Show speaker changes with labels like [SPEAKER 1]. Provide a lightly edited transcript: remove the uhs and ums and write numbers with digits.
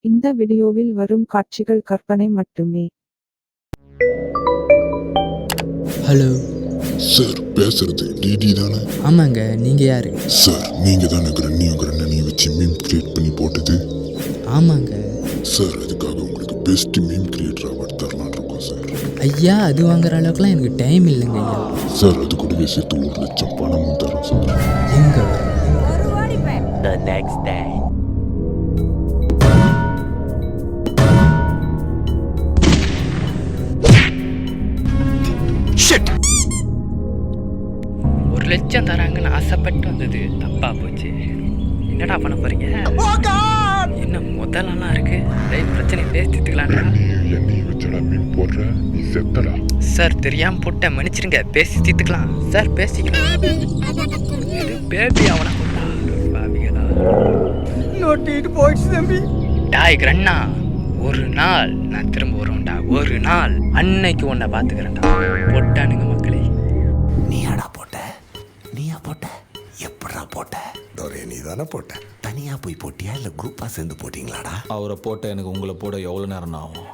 [SPEAKER 1] இந்த வீடியோவில் வரும் காட்சிகள் கற்பனை மட்டுமே.
[SPEAKER 2] ஹலோ
[SPEAKER 3] சார், பேசுறது டிடி தானே?
[SPEAKER 2] ஆமாங்க, நீங்கள் யார்?
[SPEAKER 3] சார், நீங்க தானே கிரண்ணியை வச்சு மீம் கிரியேட் பண்ணி போட்டது?
[SPEAKER 2] ஆமாங்க.
[SPEAKER 3] சார், அதுக்காக உங்களுக்கு பெஸ்ட் மீம் கிரியேட்டர் அவார்ட் தரலான்னு இருக்கோம் சார்.
[SPEAKER 2] ஐயா, அது வாங்குற அளவுக்குலாம் எனக்கு டைம் இல்லைங்க ஐயா.
[SPEAKER 3] சார், அது கூடவே சேர்த்து 1 லட்சம் பணமும் தரோம் சார்.
[SPEAKER 2] எங்க
[SPEAKER 4] The next day.
[SPEAKER 5] ஒரு லட்சம் தராங்கன்னு ஆசைப்பட்டு வந்தது தப்பா போச்சு. என்னடா பண்ண போறீங்க? என்ன முதலெல்லாம் இருக்கு? பிரச்சனை பேசிட்டுக்கலாம்டா.
[SPEAKER 3] என்னைய வச்சடா மீன் போடுற, நீ செத்தடா.
[SPEAKER 5] சார், தெரியாம போட்ட மன்னிச்சிருங்க. பேசி தீர்த்துக்கலாம் சார், பேசிக்கலாம். இது பேபி அவனை நோட்டிட்டு போயிடுச்சு தம்பி. டாய் கிரண்ணா, ஒரு நாள் நான் திரும்ப வருவேன்டா. ஒரு நாள் அன்னைக்கு உன்னை பார்த்துக்கிறேன்டா. போட்டானுங்க மக்களே.
[SPEAKER 6] நீயாடா போட்ட? நீயா போட்ட? எப்படா போட்ட? டோரே, நீ தானே போட்ட. தனியா போய் போட்டியா இல்ல குரூப்பா சேர்ந்து போட்டீங்களாடா?
[SPEAKER 7] அவரை போட்ட எனக்கு உங்களை போட எவ்வளோ நேரம் ஆகும்?